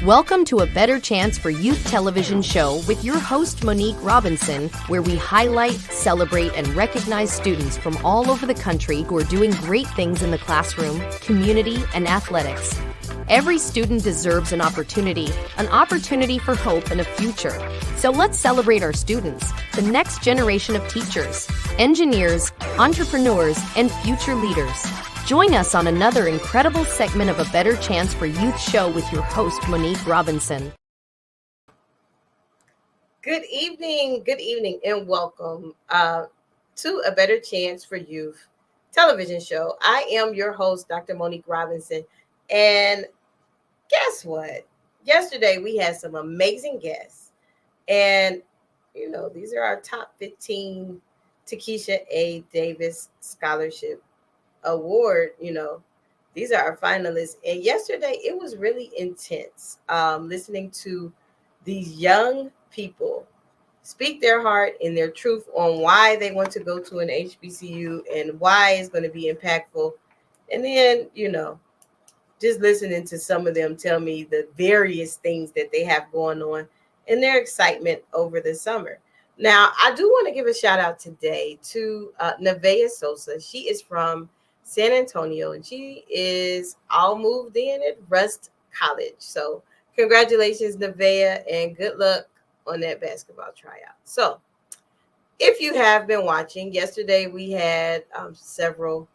Welcome to A Better Chance for Youth television show with your host, Monique Robinson, where we highlight, celebrate, and recognize students from all over the country who are doing great things in the classroom, community, and athletics. Every student deserves an opportunity for hope and a future. So let's celebrate our students, the next generation of teachers, engineers, entrepreneurs, and future leaders. Join us on another incredible segment of A Better Chance for Youth show with your host, Monique Robinson. Good evening, and welcome to A Better Chance for Youth television show. I am your host, Dr. Monique Robinson, and guess what? Yesterday, we had some amazing guests, and, these are our top 15 Takisha A. Davis Scholarship Award. These are our finalists, and yesterday it was really intense listening to these young people speak their heart and their truth on why they want to go to an HBCU and why it's going to be impactful. And then just listening to some of them tell me the various things that they have going on and their excitement over the summer. Now, I do want to give a shout out today to Nevaeh Sosa. She is from San Antonio, and she is all moved in at Rust College. So congratulations, Nevaeh, and good luck on that basketball tryout. So if you have been watching, yesterday we had several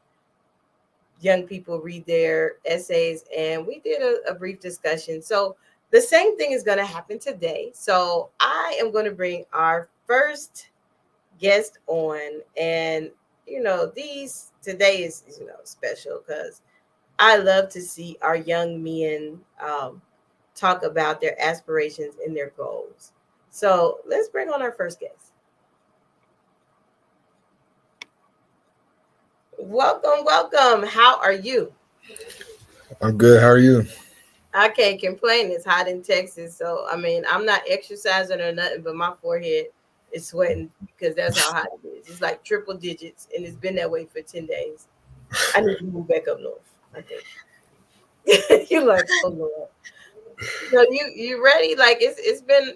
young people read their essays, and we did a brief discussion. So the same thing is going to happen today. So I am going to bring our first guest on, and today is special because I love to see our young men talk about their aspirations and their goals. So let's bring on our first guest. Welcome. How are you? I'm good. How are you? I can't complain. It's hot in Texas. So, I'm not exercising or nothing, but my forehead is sweating because that's how hot it is. It's like triple digits, and it's been that way for 10 days. I need to move back up north, I think. You're like, oh, Lord. So you ready? Like, it's been,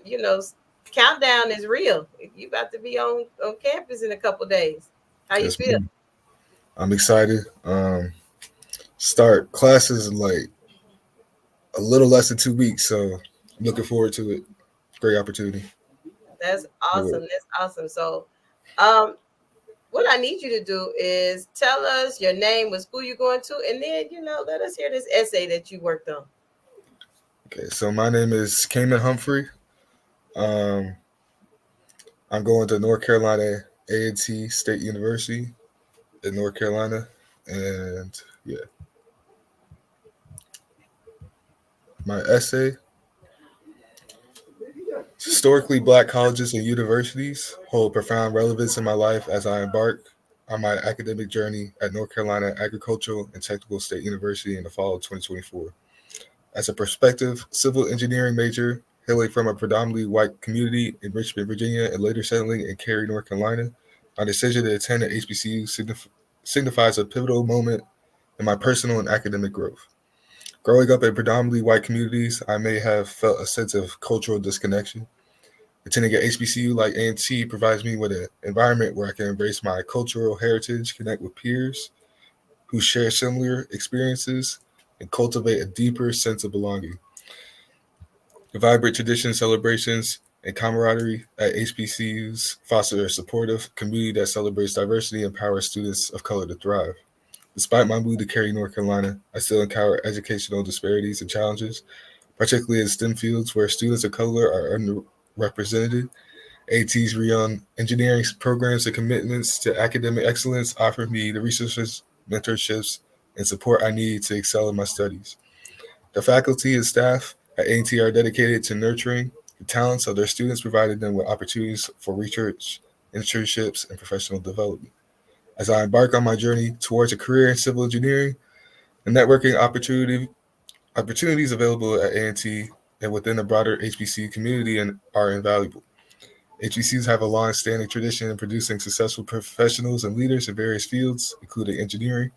countdown is real. You about to be on campus in a couple days. How you feel? I'm excited. Start classes in like a little less than 2 weeks, so I'm looking forward to it. Great opportunity. That's awesome. So, what I need you to do is tell us your name, what school you're going to, and then, let us hear this essay that you worked on. Okay, so my name is Kamen Humphrey. I'm going to North Carolina A&T State University in North Carolina, and yeah. My essay: historically Black colleges and universities hold profound relevance in my life as I embark on my academic journey at North Carolina Agricultural and Technical State University in the fall of 2024. As a prospective civil engineering major hailing from a predominantly white community in Richmond, Virginia, and later settling in Cary, North Carolina, my decision to attend an HBCU signifies a pivotal moment in my personal and academic growth. Growing up in predominantly white communities, I may have felt a sense of cultural disconnection. Attending an HBCU like A&T provides me with an environment where I can embrace my cultural heritage, connect with peers who share similar experiences, and cultivate a deeper sense of belonging. The vibrant traditions, celebrations, and camaraderie at HBCUs foster a supportive community that celebrates diversity and empowers students of color to thrive. Despite my move to Cary, North Carolina, I still encounter educational disparities and challenges, particularly in STEM fields where students of color are underrepresented. AT's renowned engineering programs and commitments to academic excellence offer me the resources, mentorships, and support I need to excel in my studies. The faculty and staff at A&T are dedicated to nurturing the talents of their students, providing them with opportunities for research, internships, and professional development. As I embark on my journey towards a career in civil engineering, the networking opportunities available at A&T and within the broader HBCU community are invaluable. HBCUs have a long-standing tradition in producing successful professionals and leaders in various fields, including engineering.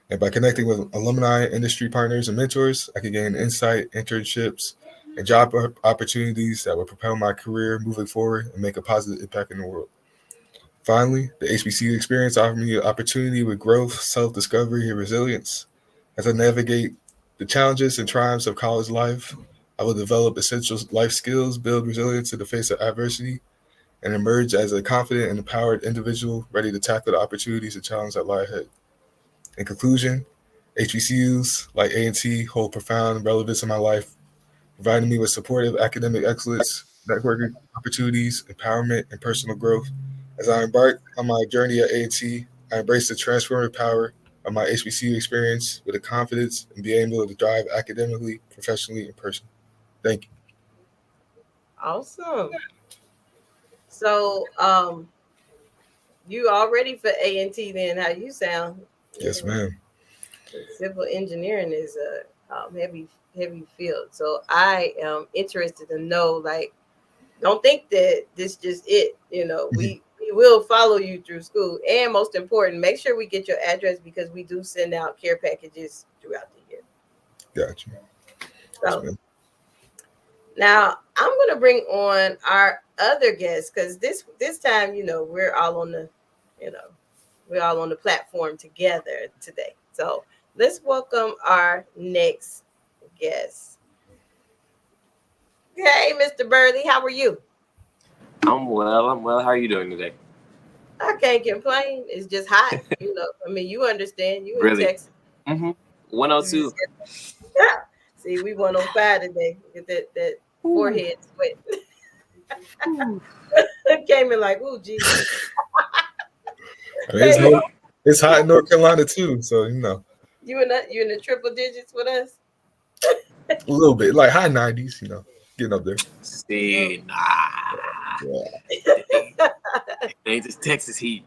And by connecting with alumni, industry partners, and mentors, I can gain insight, internships, and job opportunities that will propel my career moving forward and make a positive impact in the world. Finally, the HBCU experience offered me an opportunity with growth, self discovery, and resilience. As I navigate the challenges and triumphs of college life, I will develop essential life skills, build resilience in the face of adversity, and emerge as a confident and empowered individual ready to tackle the opportunities and challenges that lie ahead. In conclusion, HBCUs like A&T hold profound relevance in my life, providing me with supportive academic excellence, networking opportunities, empowerment, and personal growth. As I embark on my journey at A&T, I embrace the transformative power of my HBCU experience with a confidence in being able to drive academically, professionally, and personally. Thank you. Awesome. So, you all ready for A&T then? How you sound? You Yes, know, ma'am. civil engineering is a heavy field. So I am interested to know, like, don't think that this just it. We will follow you through school, and most important, make sure we get your address because we do send out care packages throughout the year. Got you. Yes, So ma'am. now I'm gonna bring on our other guests because this time, we're all on the, you know, we're all on the platform together today. So let's welcome our next guest. Hey, Mr. Burley, how are you? I'm well. I'm well. How are you doing today? I can't complain. It's just hot. I mean, you understand. You in Really? Texas. Mm-hmm. 102. Yeah. See, we 105 today. Get that Ooh. forehead sweat. Ooh. Came in like, ooh, Jesus. I mean, Hey, it's hot in North Carolina too, so you in the triple digits with us? a little bit like high 90s, getting up there. Oh. See, nah. Yeah, It ain't just Texas heat.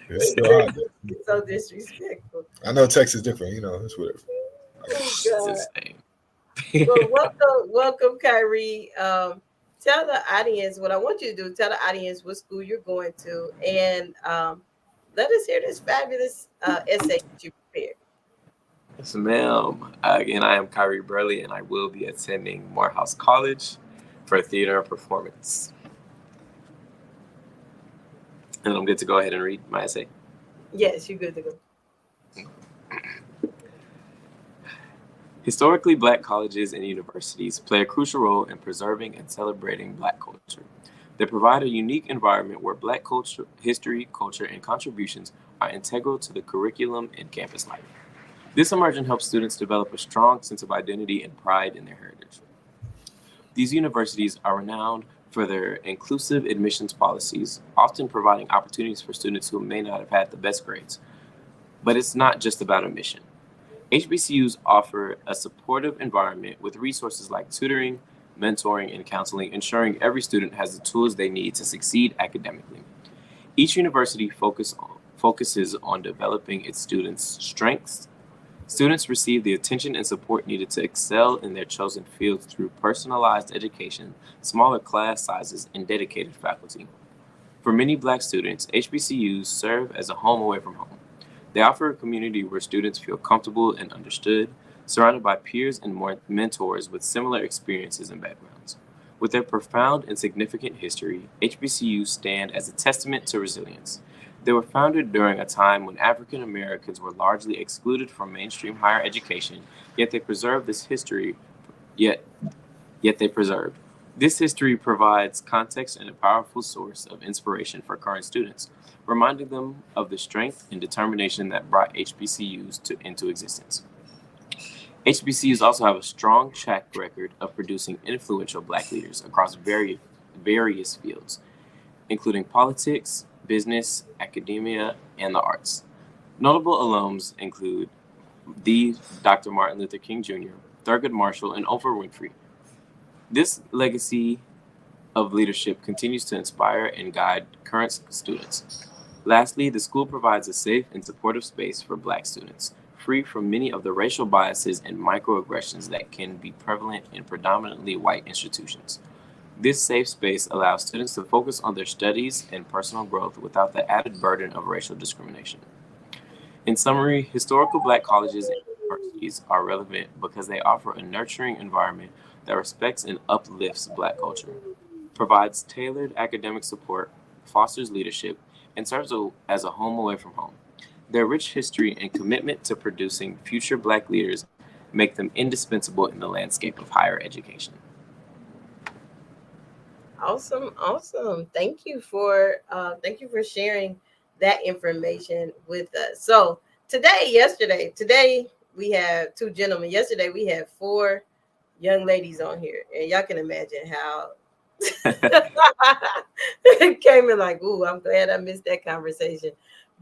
it's still hot. It's so disrespectful. I know Texas is different, it's whatever. Oh It's the God. same. Well, welcome, Kyrie. Tell the audience what I want you to do. Tell the audience what school you're going to, and let us hear this fabulous essay that you prepared. Yes, ma'am. Again, I am Kyrie Burley, and I will be attending Morehouse College for theater and performance. And I'm good to go ahead and read my essay. Yes, you're good to go. Historically, Black colleges and universities play a crucial role in preserving and celebrating Black culture. They provide a unique environment where Black culture, history, culture, and contributions are integral to the curriculum and campus life. This immersion helps students develop a strong sense of identity and pride in their heritage. These universities are renowned for their inclusive admissions policies, often providing opportunities for students who may not have had the best grades. But it's not just about admission. HBCUs offer a supportive environment with resources like tutoring, mentoring, and counseling, ensuring every student has the tools they need to succeed academically. Each university focuses on developing its students' strengths. Students receive the attention and support needed to excel in their chosen fields through personalized education, smaller class sizes, and dedicated faculty. For many Black students, HBCUs serve as a home away from home. They offer a community where students feel comfortable and understood, surrounded by peers and mentors with similar experiences and backgrounds. With their profound and significant history, HBCUs stand as a testament to resilience. They were founded during a time when African Americans were largely excluded from mainstream higher education, yet they preserved this history, yet they preserved. This history provides context and a powerful source of inspiration for current students, reminding them of the strength and determination that brought HBCUs into existence. HBCUs also have a strong track record of producing influential Black leaders across various fields, including politics, business, academia, and the arts. Notable alums include the Dr. Martin Luther King Jr., Thurgood Marshall, and Oprah Winfrey. This legacy of leadership continues to inspire and guide current students. Lastly, the school provides a safe and supportive space for Black students, free from many of the racial biases and microaggressions that can be prevalent in predominantly white institutions. This safe space allows students to focus on their studies and personal growth without the added burden of racial discrimination. In summary, historical Black colleges universities are relevant because they offer a nurturing environment that respects and uplifts Black culture, provides tailored academic support, fosters leadership, and serves as a home away from home. Their rich history and commitment to producing future Black leaders make them indispensable in the landscape of higher education. Awesome, awesome. Thank you for sharing that information with us. So today we have two gentlemen. Yesterday we had four young ladies on here, and y'all can imagine how it came in like, ooh, I'm glad I missed that conversation.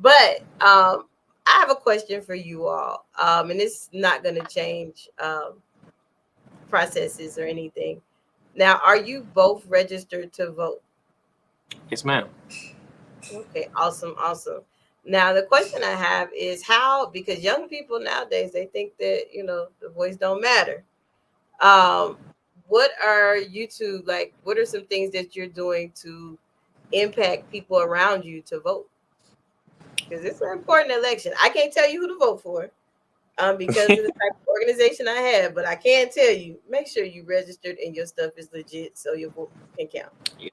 But I have a question for you all, and it's not going to change processes or anything. Now, are you both registered to vote? Yes, ma'am. Okay, awesome, awesome. Now, the question I have is how, because young people nowadays, they think that, the voice don't matter. Um, what are you two, like, what are some things that you're doing to impact people around you to vote? Because it's an important election. I can't tell you who to vote for because of the type of organization I have, but I can tell you, make sure you registered and your stuff is legit so your vote can count. Yeah,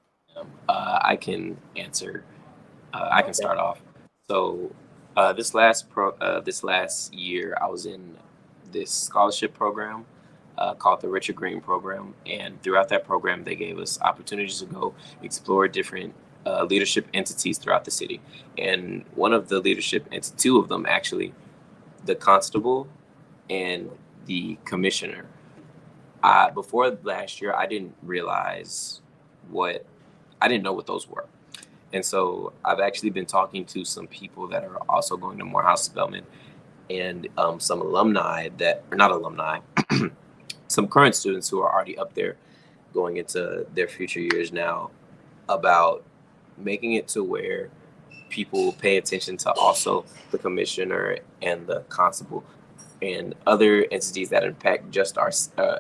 I can answer. I can Okay. start off. So this last year, I was in this scholarship program called the Richard Green Program, and throughout that program, they gave us opportunities to go explore different leadership entities throughout the city. And one of the leadership, and two of them actually, the constable and the commissioner. Before last year, what I didn't know what those were. And so I've actually been talking to some people that are also going to Morehouse Spelman and some alumni that are not alumni, some current students who are already up there going into their future years now about making it to where people pay attention to also the commissioner and the constable and other entities that impact just our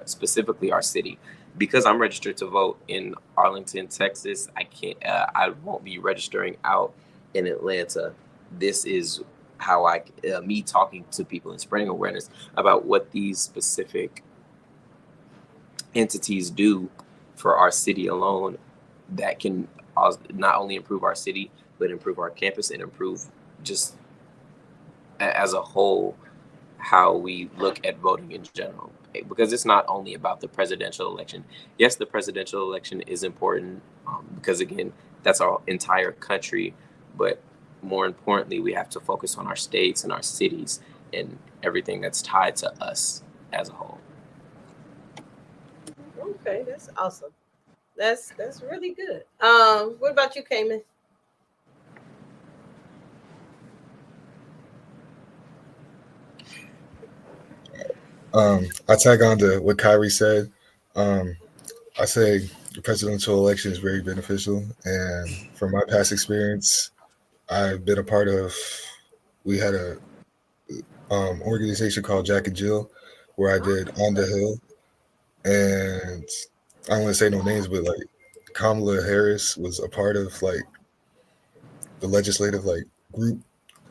specifically our city. Because I'm registered to vote in Arlington, Texas, I can't. I won't be registering out in Atlanta. This is how me talking to people and spreading awareness about what these specific entities do for our city alone that can not only improve our city but improve our campus and improve just as a whole how we look at voting in general, because it's not only about the presidential election. Yes, the presidential election is important because again that's our entire country, but more importantly we have to focus on our states and our cities and everything that's tied to us as a whole. Okay, that's awesome. That's really good. What about you, Cayman? I tag on to what Kyrie said. Um, I say the presidential election is very beneficial, and from my past experience, I've been a part of. We had a organization called Jack and Jill, where I did on the Hill, and I don't want to say no names, but like Kamala Harris was a part of like the legislative like group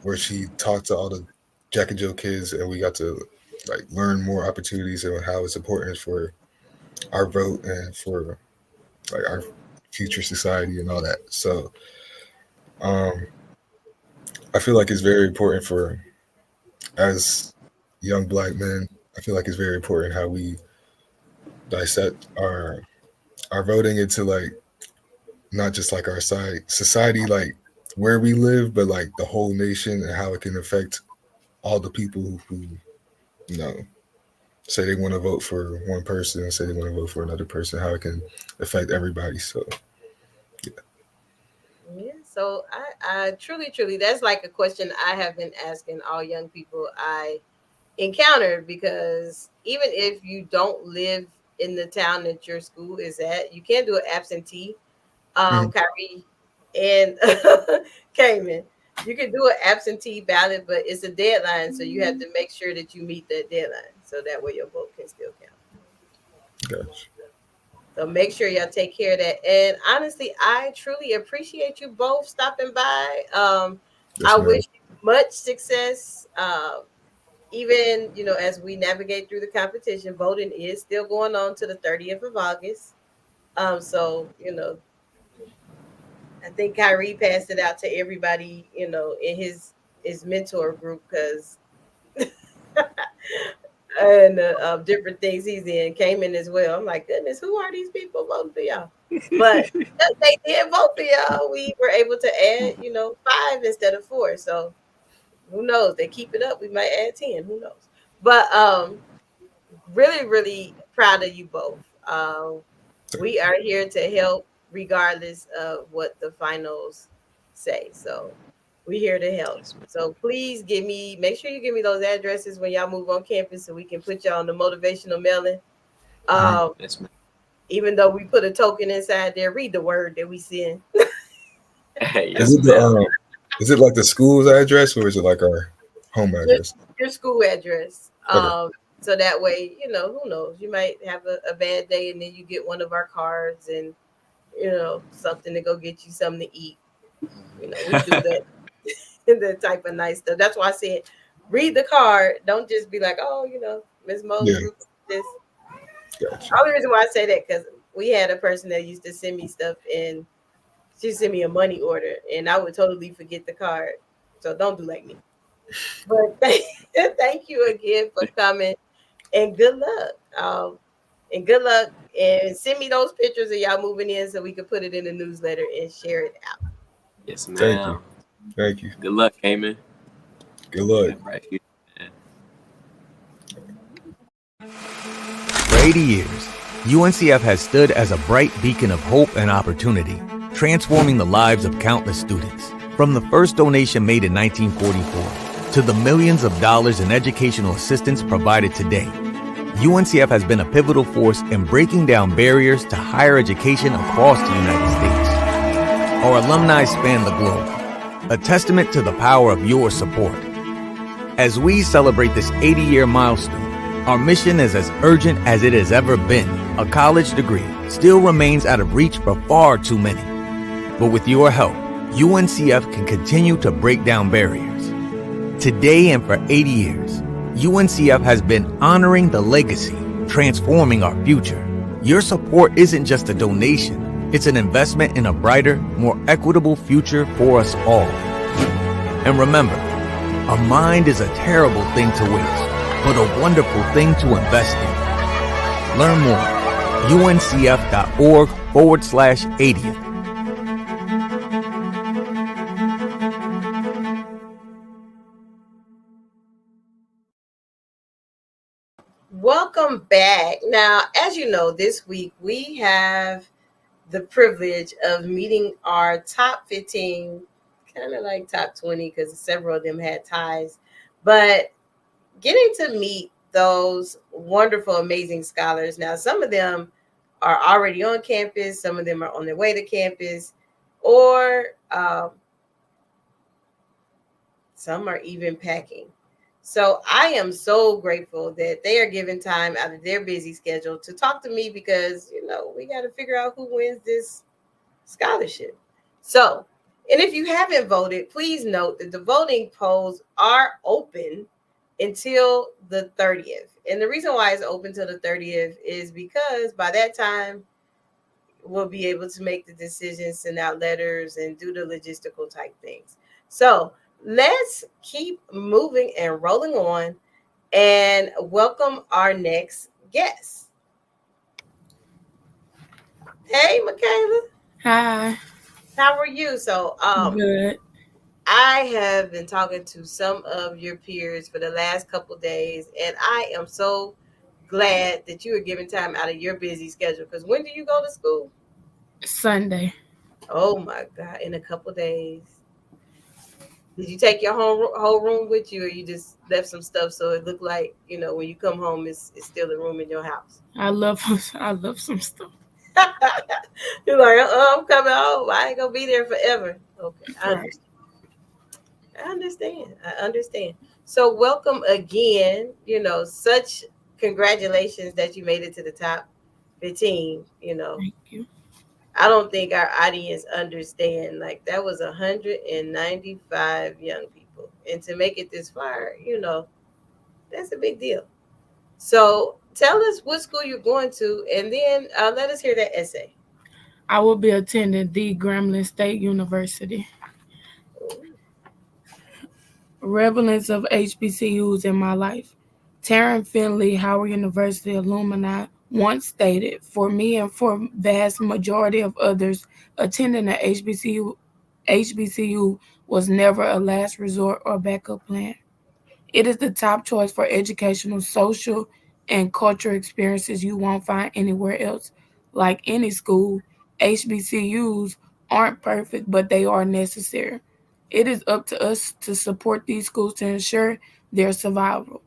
where she talked to all the Jack and Jill kids, and we got to like learn more opportunities and how it's important for our vote and for like our future society and all that. So um, I feel like it's very important for as young black men. I feel like it's very important how we dissect our voting into like not just like our side society, like where we live, but like the whole nation and how it can affect all the people who you know say they want to vote for one person and say they want to vote for another person, how it can affect everybody. So Yeah, so I truly, truly, that's like a question I have been asking all young people I encountered because even if you don't live in the town that your school is at, you can do an absentee. mhm. Kyrie and Cayman, you can do an absentee ballot, but it's a deadline, so you have to make sure that you meet that deadline, so that way your vote can still count. Gotcha. So make sure y'all take care of that. And honestly, I truly appreciate you both stopping by. I Yes, ma'am. wish you much success. even, as we navigate through the competition, voting is still going on to the 30th of August. So, I think Kyrie passed it out to everybody, in his mentor group, because and different things he's in came in as well. I'm like, goodness, who are these people voting for y'all? But they did vote for y'all. We were able to add, 5 instead of 4. So who knows? They keep it up. We might add 10. Who knows? But really, really proud of you both. We are here to help regardless of what the finals say. So we're here to help. So please make sure you give me those addresses when y'all move on campus so we can put y'all on the motivational mailing. Yes, ma'am. Even though we put a token inside there, read the word that we send. Is Yes, it ma'am. is it like the school's address or is it like our home address? Your school address. Okay. So that way, who knows? You might have a bad day and then you get one of our cards and something to go get you something to eat. We do that. That type of nice stuff. That's why I said read the card. Don't just be like, oh, Miss Mo's Yeah. group this. Gotcha. The only reason why I say that because we had a person that used to send me stuff and she sent me a money order and I would totally forget the card. So don't do like me. But thank you again for coming and good luck. And send me those pictures of y'all moving in so we can put it in the newsletter and share it out. Yes, Thank you. ma'am. Thank you. Good luck, Cayman. Good luck. Right here. For 80 years, UNCF has stood as a bright beacon of hope and opportunity, transforming the lives of countless students. From the first donation made in 1944 to the millions of dollars in educational assistance provided today, UNCF has been a pivotal force in breaking down barriers to higher education across the United States. Our alumni span the globe, a testament to the power of your support. As we celebrate this 80-year milestone, our mission is as urgent as it has ever been. A college degree still remains out of reach for far too many. But with your help, UNCF can continue to break down barriers. Today and for 80 years, UNCF has been honoring the legacy, transforming our future. Your support isn't just a donation, it's an investment in a brighter, more equitable future for us all. And remember, a mind is a terrible thing to waste, but a wonderful thing to invest in. Learn more, uncf.org/80th. Welcome back. Now, as you know, this week we have the privilege of meeting our top 15, kind of like top 20, because several of them had ties, but getting to meet those wonderful, amazing scholars. Now, some of them are already on campus, some of them are on their way to campus, or some are even packing. So I am so grateful that they are giving time out of their busy schedule to talk to me because, we got to figure out who wins this scholarship. So, and if you haven't voted, please note that the voting polls are open until the 30th. And the reason why it's open till the 30th is because by that time, we'll be able to make the decisions, send out letters, and do the logistical type things. So let's keep moving and rolling on and welcome our next guest. Hey, Michaela. Hi. How are you? So, Good. I have been talking to some of your peers for the last couple of days, and I am so glad that you are giving time out of your busy schedule. Because when do you go to school? Sunday. Oh my God, in a couple of days. Did you take your whole room with you, or you just left some stuff so it looked like, when you come home, it's still a room in your house? I love some stuff. You're like, I'm coming home. I ain't gonna be there forever. Okay, Right. I understand. So welcome again. Such congratulations that you made it to the top 15. Thank you. I don't think our audience understand. Like that was 195 young people, and to make it this far, That's a big deal. So tell us what school you're going to, and then let us hear that essay. I will be attending the Grambling State University. Relevance of HBCUs in my life. Taryn Finley, Howard University alumni, once stated, "For me and for vast majority of others, attending an HBCU was never a last resort or backup plan. It is the top choice for educational, social, and cultural experiences you won't find anywhere else. Like any school, HBCUs aren't perfect, but they are necessary. It is up to us to support these schools to ensure their survival.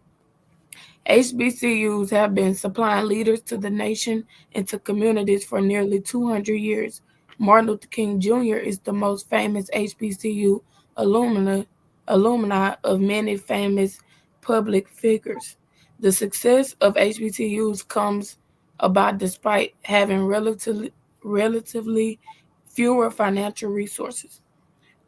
HBCUs have been supplying leaders to the nation and to communities for nearly 200 years. Martin Luther King Jr. is the most famous HBCU alumni of many famous public figures. The success of HBCUs comes about despite having relatively fewer financial resources.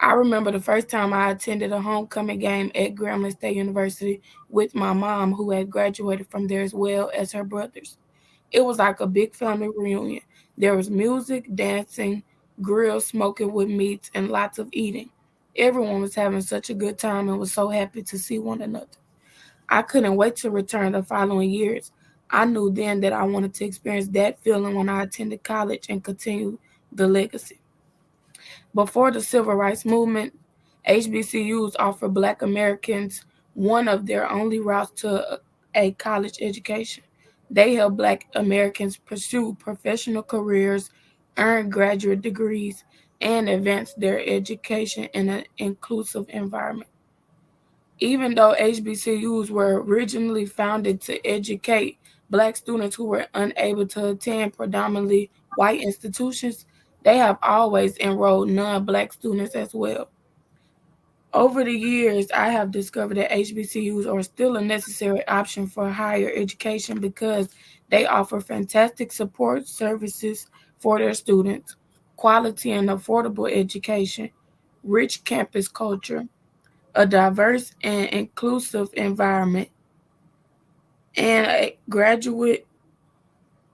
I remember the first time I attended a homecoming game at Grambling State University with my mom, who had graduated from there as well as her brothers. It was like a big family reunion. There was music, dancing, grill smoking with meats, and lots of eating. Everyone was having such a good time and was so happy to see one another. I couldn't wait to return the following years. I knew then that I wanted to experience that feeling when I attended college and continue the legacy. Before the Civil Rights Movement, HBCUs offered Black Americans one of their only routes to a college education. They helped Black Americans pursue professional careers, earn graduate degrees, and advance their education in an inclusive environment. Even though HBCUs were originally founded to educate Black students who were unable to attend predominantly white institutions, they have always enrolled non Black students as well. Over the years, I have discovered that HBCUs are still a necessary option for higher education because they offer fantastic support services for their students, quality and affordable education, rich campus culture, a diverse and inclusive environment, and a graduate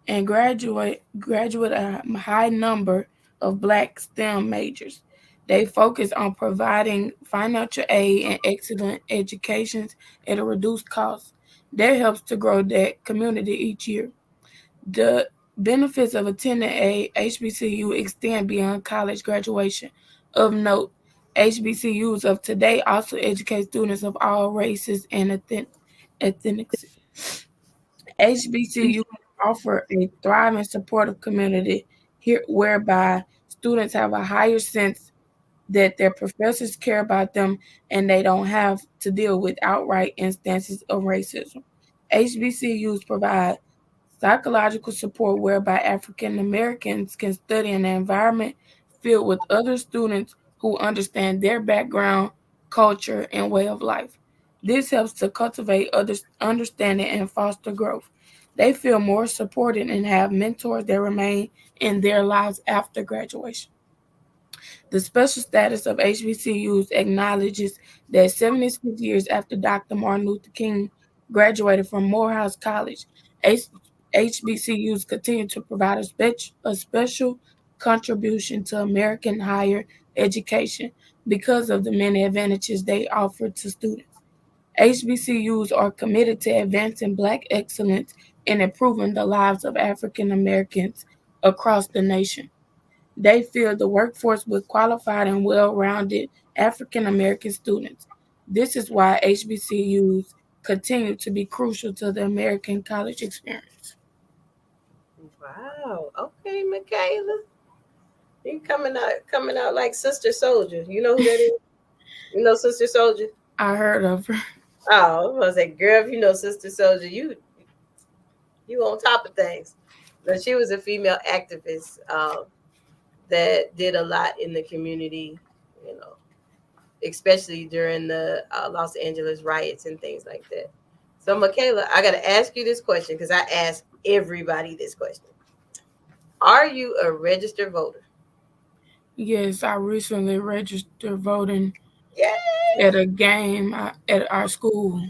a high number of Black STEM majors. They focus on providing financial aid and excellent educations at a reduced cost. That helps to grow that community each year. The benefits of attending a HBCU extend beyond college graduation. Of note, HBCUs of today also educate students of all races and ethnics. HBCUs offer a thriving supportive community here whereby students have a higher sense that their professors care about them and they don't have to deal with outright instances of racism. HBCUs provide psychological support whereby African Americans can study in an environment filled with other students who understand their background, culture, and way of life. This helps to cultivate understanding and foster growth. They feel more supported and have mentors that remain in their lives after graduation. The special status of HBCUs acknowledges that 76 years after Dr. Martin Luther King graduated from Morehouse College, HBCUs continue to provide a special contribution to American higher education because of the many advantages they offer to students. HBCUs are committed to advancing Black excellence and improving the lives of African Americans across the nation. They fill the workforce with qualified and well rounded African American students. This is why HBCUs continue to be crucial to the American college experience. Wow. Okay, Michaela. You coming out like Sister Soldier. You know who that is? You know Sister Soldier? I heard of her. Oh, I was like, girl, if you know Sister Soldier, you on top of things. But she was a female activist that did a lot in the community, you know, especially during the Los Angeles riots and things like that. So, Michaela, I got to ask you this question because I ask everybody this question. Are you a registered voter? Yes, I recently registered voting Yay! at a game at our school.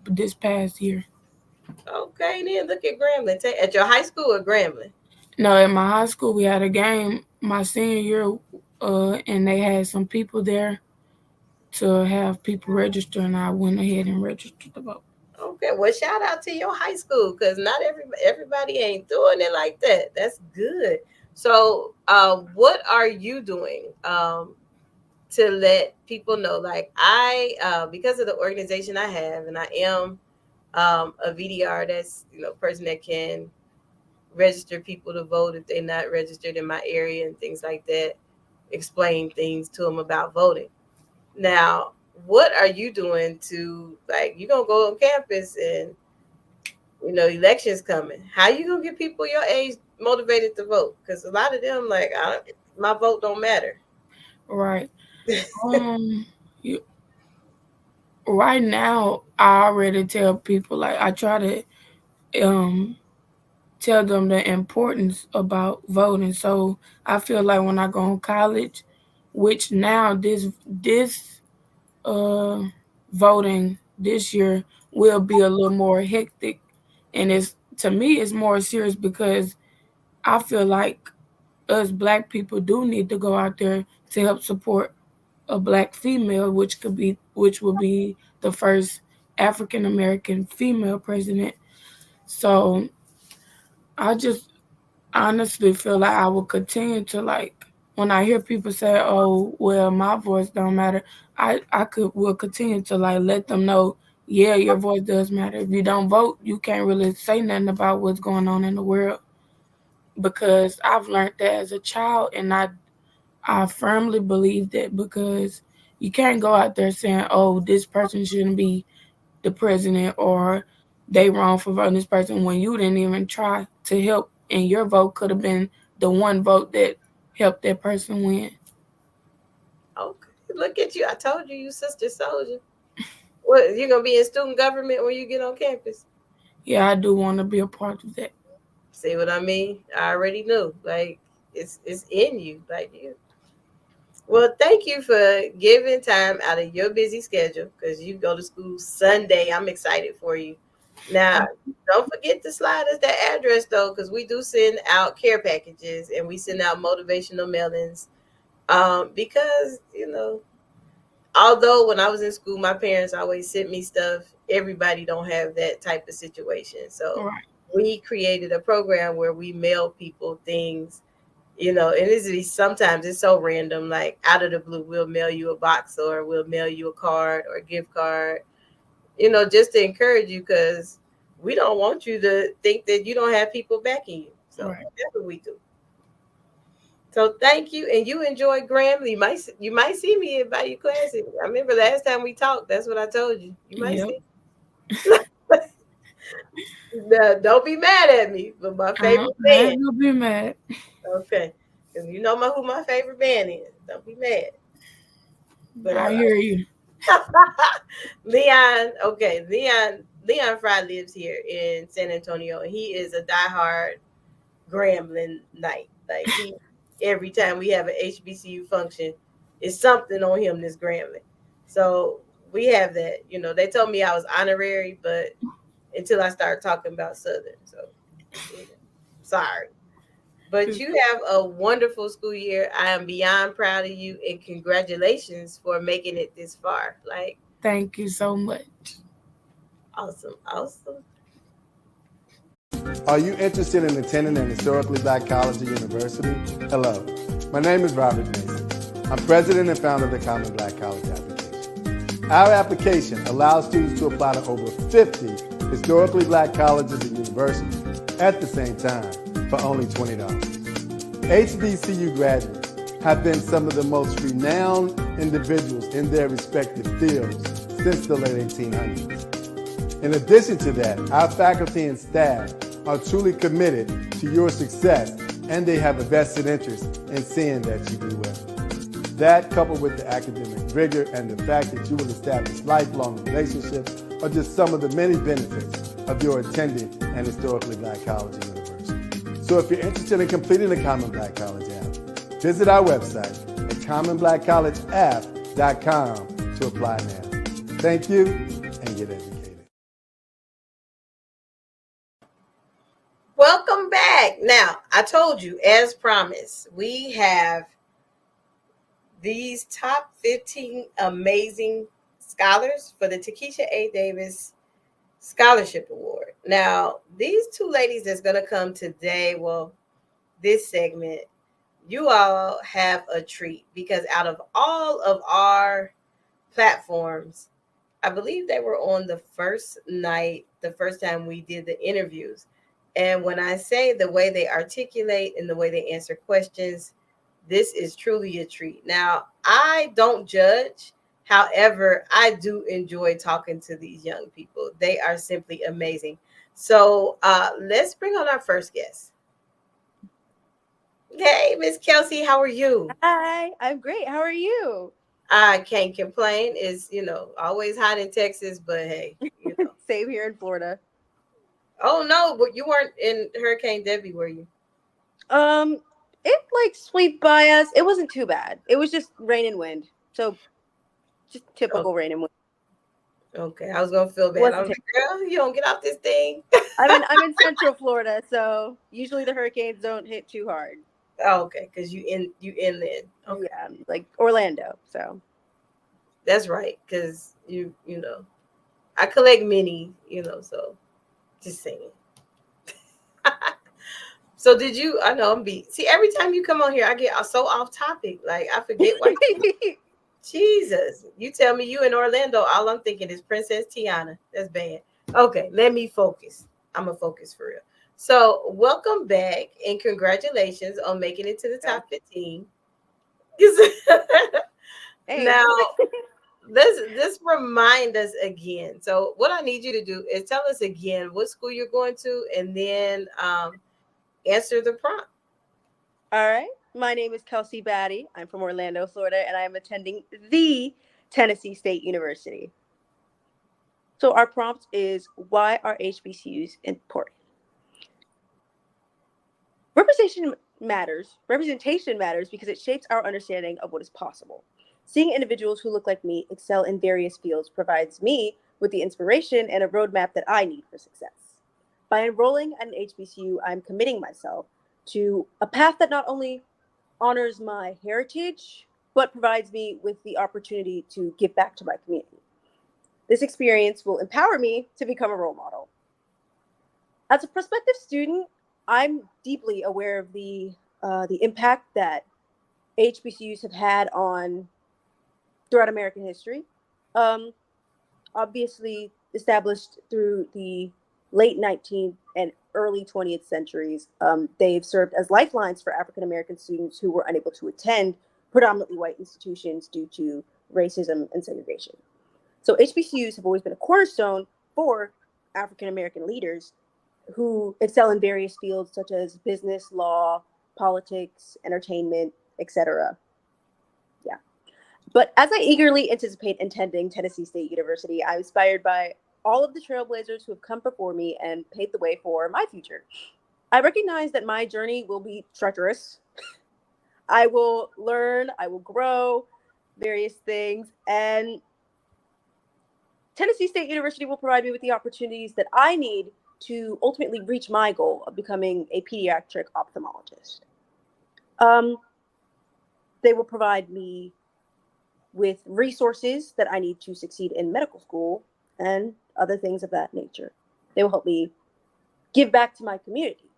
this past year. Okay, then look at Grambling. At your high school or Grambling? No, at my high school we had a game my senior year, and they had some people there to have people register, and I went ahead and registered to vote. Okay, well, shout out to your high school because not everybody ain't doing it like that. That's good. So, what are you doing to let people know? Like because of the organization I have, and I am a VDR, that's person that can register people to vote if they're not registered in my area and things like that. Explain things to them about voting. Now, what are you doing to, like, you're gonna go on campus and elections coming? How you gonna get people your age motivated to vote? Because a lot of them like, my vote don't matter. Right. Right now, I already tell people, like, I try to tell them the importance about voting. So I feel like when I go to college, which now this voting this year will be a little more hectic, and to me it's more serious because I feel like us Black people do need to go out there to help support a Black female, which would be the first African American female president. So I just honestly feel like I will continue to, like, when I hear people say, "Oh, well, my voice don't matter," will continue to, like, let them know, yeah, your voice does matter. If you don't vote, you can't really say nothing about what's going on in the world. Because I've learned that as a child, and I firmly believe that, because you can't go out there saying, "Oh, this person shouldn't be the president," or "they wrong for voting this person," when you didn't even try to help, and your vote could have been the one vote that helped that person win. Okay, look at you. I told you, sister soldier. What, you gonna be in student government when you get on campus? Yeah, I do want to be a part of that. See what I mean? I already knew. Like, it's in you. Like, you. Well, thank you for giving time out of your busy schedule, because you go to school Sunday. I'm excited for you. Now, don't forget to slide us that address, though, because we do send out care packages and we send out motivational mailings. Because, although when I was in school, my parents always sent me stuff, everybody don't have that type of situation. So we created a program where we mail people things, and sometimes it's so random, like out of the blue, we'll mail you a box or we'll mail you a card or a gift card, just to encourage you, because we don't want you to think that you don't have people backing you. So that's what we do. So thank you, and you enjoy Grambling. You might see me in Bayou Classic. I remember last time we talked, that's what I told you. You might see. Don't be mad at me, but my favorite band. You'll be mad. Okay, because you know who my favorite band is. Don't be mad. But I hear you. Leon Fry lives here in San Antonio, and he is a diehard Grambling Knight. Like, every time we have an HBCU function, it's something on him that's Grambling. So we have that. They told me I was honorary, but until I started talking about Southern. So sorry. But you have a wonderful school year. I am beyond proud of you, and congratulations for making it this far. Like, thank you so much. Awesome. Are you interested in attending an historically Black college or university? Hello, my name is Robert Mason. I'm president and founder of the Common Black College application. Our application allows students to apply to over 50 historically Black colleges and universities at the same time for only $20. HBCU graduates have been some of the most renowned individuals in their respective fields since the late 1800s. In addition to that, our faculty and staff are truly committed to your success, and they have a vested interest in seeing that you do well. That, coupled with the academic rigor and the fact that you will establish lifelong relationships, are just some of the many benefits of your attending an historically Black college or university. So if you're interested in completing the Common Black College app, visit our website at commonblackcollegeapp.com to apply now. Thank you, and get educated. Now, I told you, as promised, we have these top 15 amazing scholars for the Takisha A. Davis Scholarship Award. Now, these two ladies that's going to come today, well, this segment, you all have a treat because out of all of our platforms, I believe they were on the first night, the first time we did the interviews. And when I say the way they articulate and the way they answer questions, this is truly a treat. Now, I don't judge. However, I do enjoy talking to these young people. They are simply amazing. So let's bring on our first guest. Hey, Miss Kelsey, how are you? Hi, I'm great. How are you? I can't complain. It's, always hot in Texas, but hey, Same here in Florida. Oh no, but you weren't in Hurricane Debbie, were you? It like swept by us. It wasn't too bad. It was just rain and wind. So just typical rain and wind. Okay, I was gonna feel bad. I was like, girl, you don't get off this thing. I'm in Central Florida, so usually the hurricanes don't hit too hard. Oh, okay, because you inland. Okay. Yeah, like Orlando. So that's right, because I collect mini, so just saying. So did you? I know I'm beat. See, every time you come on here, I get so off topic. Like I forget what. Jesus, you tell me you in Orlando. All I'm thinking is Princess Tiana. That's bad. Okay, let me focus. I'm gonna focus for real. So welcome back and congratulations on making it to the top 15. Now let's remind us again. So what I need you to do is tell us again what school you're going to, and then answer the prompt. All right. My name is Kelsey Batty. I'm from Orlando, Florida, and I am attending the Tennessee State University. So our prompt is, why are HBCUs important? Representation matters because it shapes our understanding of what is possible. Seeing individuals who look like me excel in various fields provides me with the inspiration and a roadmap that I need for success. By enrolling at an HBCU, I'm committing myself to a path that not only honors my heritage, but provides me with the opportunity to give back to my community. This experience will empower me to become a role model. As a prospective student, I'm deeply aware of the impact that HBCUs have had throughout American history. Obviously, established through the late 19th and early 20th centuries, they've served as lifelines for African American students who were unable to attend predominantly white institutions due to racism and segregation. So HBCUs have always been a cornerstone for African American leaders who excel in various fields such as business, law, politics, entertainment, etc. Yeah. But as I eagerly anticipate attending Tennessee State University, I'm inspired by all of the trailblazers who have come before me and paved the way for my future. I recognize that my journey will be treacherous. I will learn, I will grow various things, and Tennessee State University will provide me with the opportunities that I need to ultimately reach my goal of becoming a pediatric ophthalmologist. They will provide me with resources that I need to succeed in medical school and other things of that nature. They will help me give back to my community.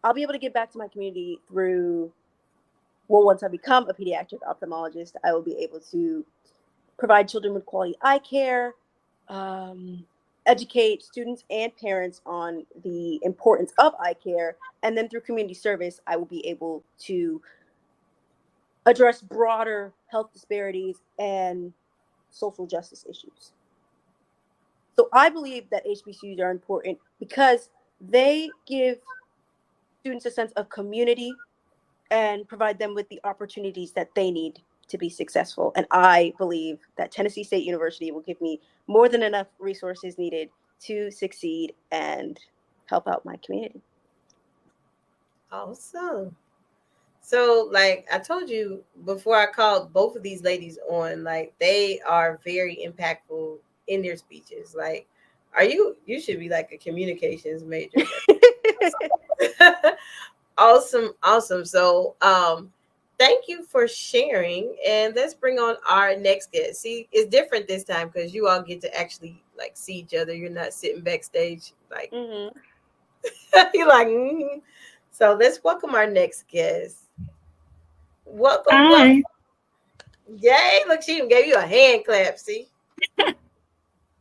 I'll be able to give back to my community through, once I become a pediatric ophthalmologist, I will be able to provide children with quality eye care, educate students and parents on the importance of eye care, and then through community service, I will be able to address broader health disparities and social justice issues. So I believe that HBCUs are important because they give students a sense of community and provide them with the opportunities that they need to be successful. And I believe that Tennessee State University will give me more than enough resources needed to succeed and help out my community. Awesome. So, like I told you before, I called both of these ladies on, like they are very impactful in their speeches. Like, you should be like a communications major. Awesome, awesome. So, thank you for sharing, and let's bring on our next guest. See, it's different this time because you all get to actually like see each other. You're not sitting backstage like Mm-hmm. you're like. So let's welcome our next guest. Welcome, welcome. Hi. Yay! Look, she even gave you a hand clap. See,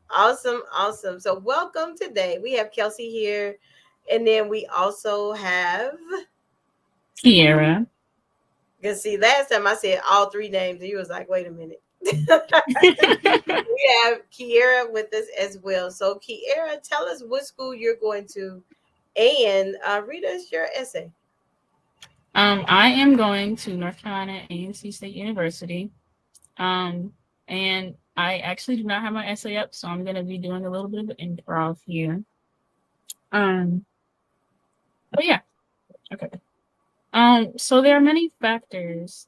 awesome, awesome. So welcome today. We have Kelsey here, and then we also have. Kiera. Because see, last time I said all three names, and you was like, "Wait a minute." We have Kiera with us as well. So, Kiera, tell us what school you're going to, and read us your essay. I am going to North Carolina A&C State University. And I actually do not have my essay up, so I'm gonna be doing a little bit of improv here. Um, but yeah, okay. So there are many factors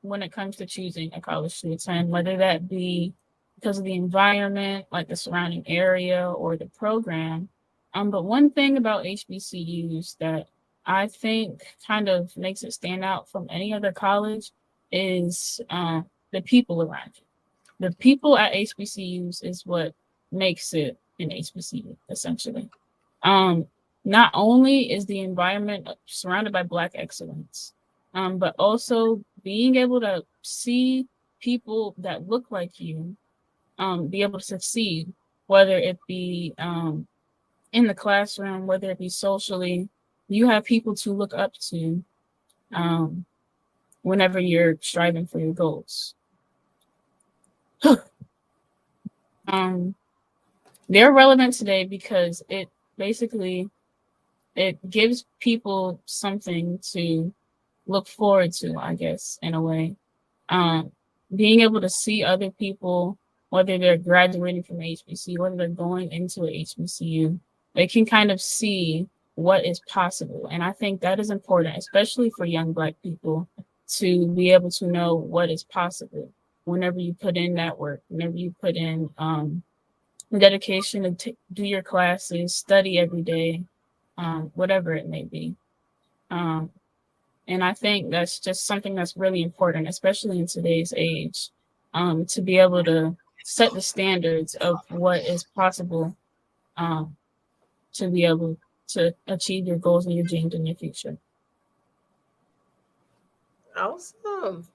when it comes to choosing a college to attend, whether that be because of the environment, like the surrounding area or the program. But one thing about HBCUs that I think kind of makes it stand out from any other college is the people around you. The people at HBCUs is what makes it an HBCU, essentially. Um, Not only is the environment surrounded by Black excellence, but also being able to see people that look like you be able to succeed, whether it be in the classroom, whether it be socially. You have people to look up to um, whenever you're striving for your goals. um, they're relevant today because it gives people something to look forward to, I guess, in a way. Um, Being able to see other people, whether they're graduating from HBC, whether they're going into a HBCU, they can kind of see what is possible. And I think that is important, especially for young Black people, to be able to know what is possible whenever you put in that work, whenever you put in dedication to do your classes, study every day, whatever it may be. Um, and I think that's just something that's really important, especially in today's age, to be able to set the standards of what is possible um, to be able to achieve your goals and your dreams in your future. Awesome.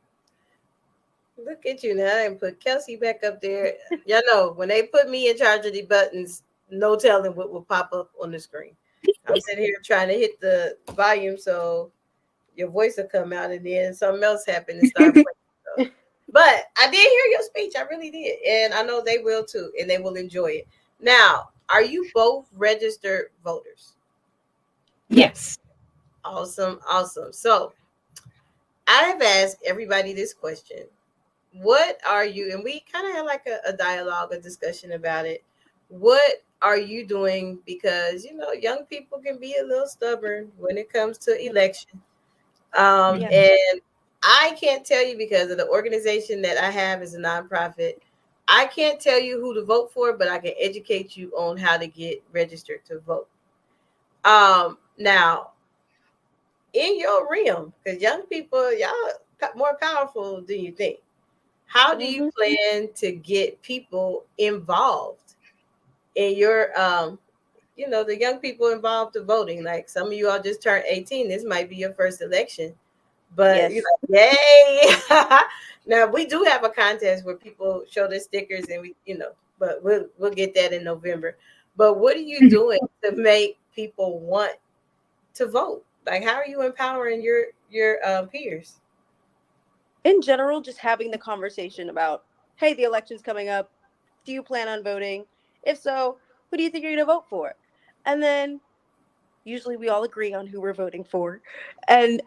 Look at you now and put Kelsey back up there. Y'all know when they put me in charge of the buttons, no telling what will pop up on the screen. I'm sitting here trying to hit the volume so your voice will come out, and then something else happened and start playing. So. But I did hear your speech. I really did. And I know they will too, and they will enjoy it. Now, are you both registered voters? Yes. Awesome. Awesome. So I have asked everybody this question. What are you, and we kind of had like a dialogue, a discussion about it. What are you doing? Because, young people can be a little stubborn when it comes to election. Yeah. And I can't tell you because of the organization that I have is a nonprofit. I can't tell you who to vote for, but I can educate you on how to get registered to vote. Now, in your realm, because young people, y'all more powerful than you think. How do you plan to get people involved in your, the young people involved to voting? Like some of you all just turned 18. This might be your first election. But Yes. yay! Now we do have a contest where people show their stickers, and but we'll get that in November. But what are you doing to make people want to vote? Like, how are you empowering your peers? In general, just having the conversation about, hey, the election's coming up. Do you plan on voting? If so, who do you think you're going to vote for? And then usually we all agree on who we're voting for. And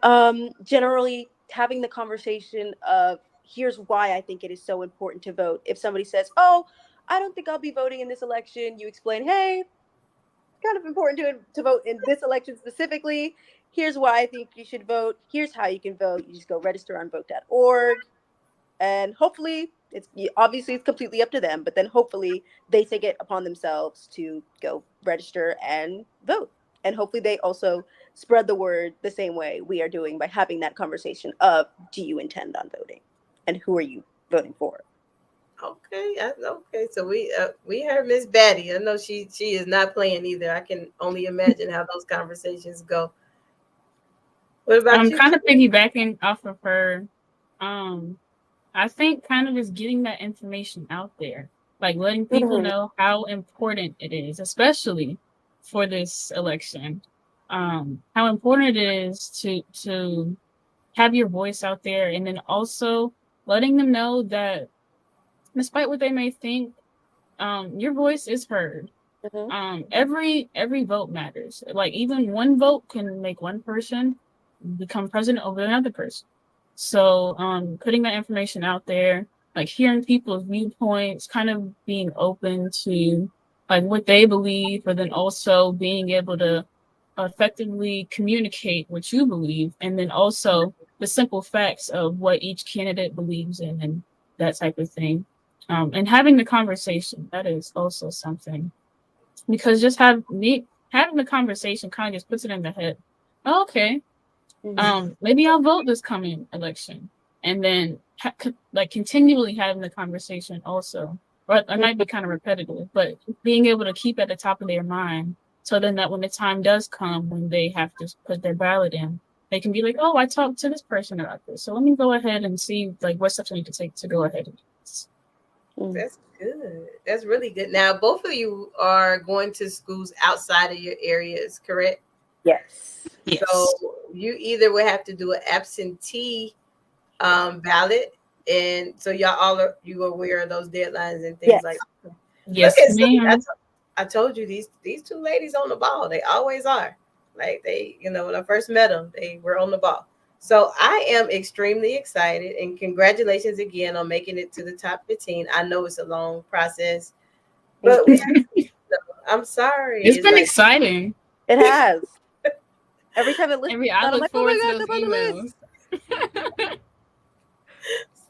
generally having the conversation of, here's why I think it is so important to vote. If somebody says, oh, I don't think I'll be voting in this election, you explain, hey, kind of important to vote in this election specifically. Here's why I think you should vote. Here's how you can vote. You just go register on vote.org. And hopefully, it's completely up to them, but then hopefully they take it upon themselves to go register and vote. And hopefully they also spread the word the same way we are doing by having that conversation of, do you intend on voting? And who are you voting for? Okay, okay. So we heard Miss Batty. I know she is not playing either. I can only imagine how those conversations go. What about I'm you? kind of piggybacking off of her. I think kind of just getting that information out there, like letting people know how important it is, especially for this election. How important it is to have your voice out there, and then also letting them know that despite what they may think, your voice is heard. Every vote matters. Like even one vote can make one person become president over another person. So putting that information out there, like hearing people's viewpoints, kind of being open to like what they believe, but then also being able to effectively communicate what you believe, and then also the simple facts of what each candidate believes in and that type of thing. And having the conversation, that is also something. Because just having the conversation kind of just puts it in the head. Oh, okay, maybe I'll vote this coming election, and then like continually having the conversation also. Or it might be kind of repetitive, but being able to keep at the top of their mind, so then that when the time does come when they have to put their ballot in, they can be like, "Oh, I talked to this person about this, so let me go ahead and see like what steps I need to take to go ahead and do this." That's good. That's really good. Now, both of you are going to schools outside of your areas, correct? Yes. So you either would have to do an absentee ballot, and so y'all all are you aware of those deadlines and things like that. Yes, ma'am. I told you these two ladies on the ball. They always are. Like they, when I first met them, they were on the ball. So I am extremely excited, and congratulations again on making it to the top 15. I know it's a long process, but I'm sorry. It's been exciting. It has. Every time it lists, I I'm look like, forward oh my to God, those I'm on the emails. list.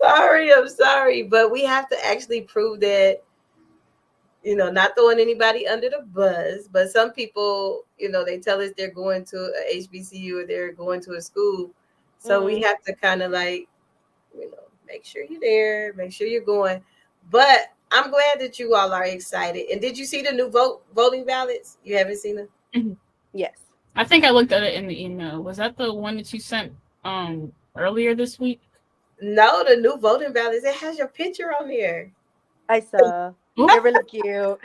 I'm sorry, but we have to actually prove that, not throwing anybody under the bus, but some people, they tell us they're going to a HBCU or they're going to a school. So we have to kind of like, make sure you're there, make sure you're going. But I'm glad that you all are excited. And did you see the new voting ballots? You haven't seen them? Yes. I think I looked at it in the email. Was that the one that you sent earlier this week? No, the new voting ballots. It has your picture on there. I saw. They're really cute.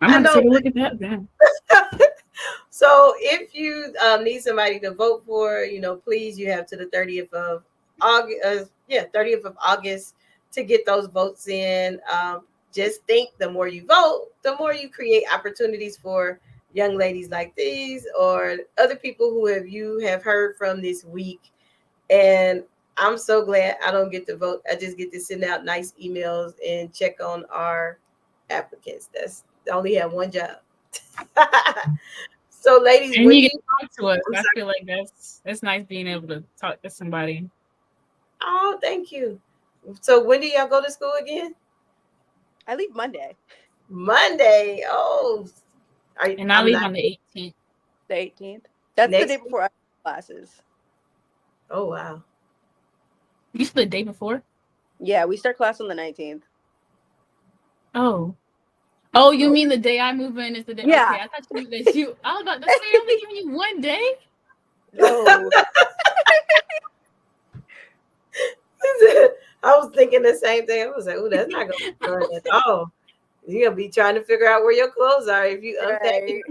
I'm gonna take a look at that then. So if you need somebody to vote for, please, you have to the 30th of August. 30th of August to get those votes in. Just think, the more you vote, the more you create opportunities for young ladies like these or other people who you have heard from this week. And I'm so glad I don't get to vote. I just get to send out nice emails and check on our applicants. I only have one job. So, ladies, and you get to talk to us. I feel like that's nice being able to talk to somebody. Oh, thank you. So, when do y'all go to school again? I leave Monday. Monday. Oh, and I leave on the 18th. The 18th. That's the day before our classes. Oh wow. You said the day before? Yeah, we start class on the 19th. Oh, you mean the day I move in is the day? Yeah. Okay, I thought you that you. I was about to say, I'm only giving you one day. No. I was thinking the same thing. I was like, "Oh, that's not going to be fun at all." You're gonna be trying to figure out where your clothes are if you unpack it.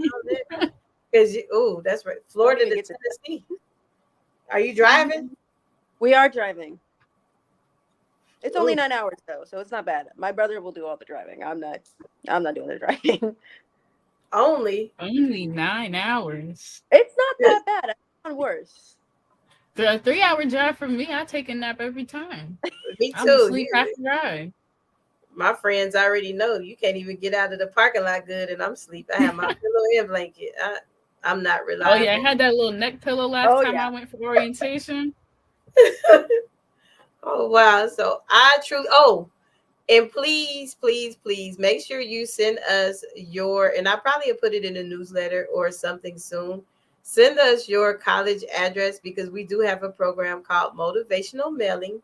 Because that's right, Florida to Tennessee. Are you driving? We are driving. It's only 9 hours though, so it's not bad. My brother will do all the driving. I'm not doing the driving. Only 9 hours. It's not that bad. I've done worse. The 3-hour drive for me, I take a nap every time. Me too. I'm asleep half the drive. My friends already know you can't even get out of the parking lot good, and I'm asleep. I have my pillow and blanket. I'm not reliable. Oh yeah, I had that little neck pillow last time I went for orientation. Oh wow! So and please, please, please make sure you send us and I'll probably put it in a newsletter or something soon. send us your college address because we do have a program called Motivational Mailing.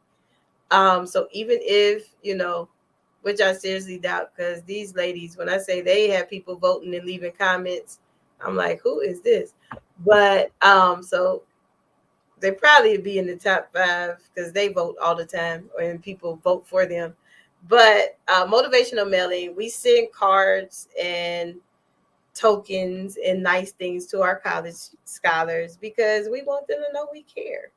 So even if, which I seriously doubt, because these ladies, when I say they have people voting and leaving comments, I'm like, who is this? But so they probably be in the top 5 because they vote all the time and people vote for them. But motivational mailing, we send cards and tokens and nice things to our college scholars because we want them to know we care.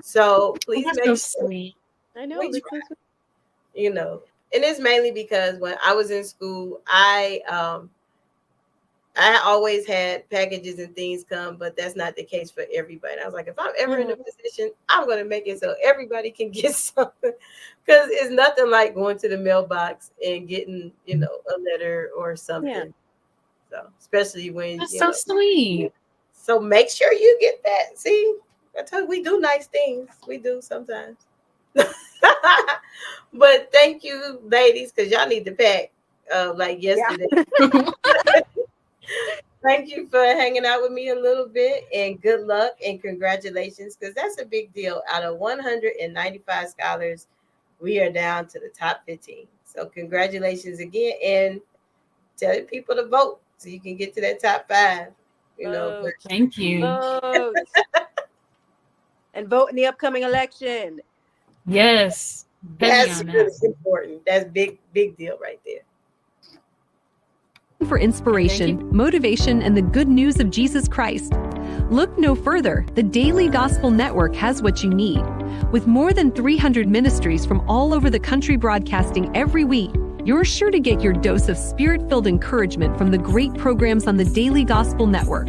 So please That's make so sure sweet. I know. we That's try, so and it's mainly because when I was in school, I always had packages and things come, but that's not the case for everybody. I was like, if I'm ever in a position, I'm going to make it so everybody can get something, because it's nothing like going to the mailbox and getting, a letter or something. Yeah. So especially when That's so sweet. So make sure you get that. See, I tell you, we do nice things. We do sometimes. But thank you, ladies, because y'all need to pack like yesterday. Yeah. Thank you for hanging out with me a little bit, and good luck and congratulations, because that's a big deal. Out of 195 scholars, we are down to the top 15. So congratulations again, and tell people to vote so you can get to that top 5. Vote. Thank you. Vote. And vote in the upcoming election. Yes. That's really important. That's big deal right there. For inspiration, motivation, and the good news of Jesus Christ. Look no further. The Daily Gospel Network has what you need. With more than 300 ministries from all over the country broadcasting every week, you're sure to get your dose of spirit-filled encouragement from the great programs on the Daily Gospel Network.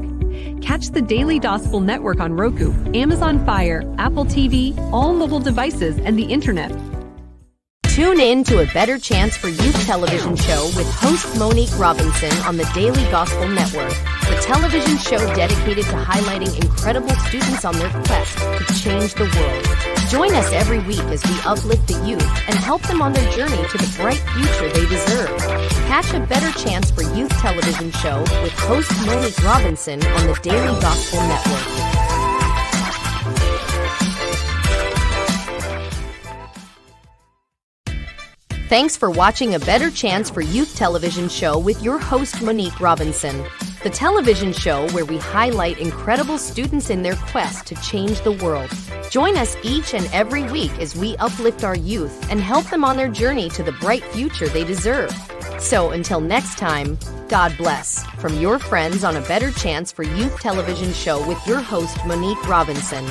Catch the Daily Gospel Network on Roku, Amazon Fire, Apple TV, all mobile devices, and the internet. Tune in to A Better Chance for Youth television show with host Monique Robinson on the Daily Gospel Network, the television show dedicated to highlighting incredible students on their quest to change the world. Join us every week as we uplift the youth and help them on their journey to the bright future they deserve. Catch A Better Chance for Youth television show with host Monique Robinson on the Daily Gospel Network. Thanks for watching A Better Chance for Youth television show with your host Monique Robinson, the television show where we highlight incredible students in their quest to change the world. Join us each and every week as we uplift our youth and help them on their journey to the bright future they deserve. So until next time, God bless. From your friends on A Better Chance for Youth television show with your host Monique Robinson.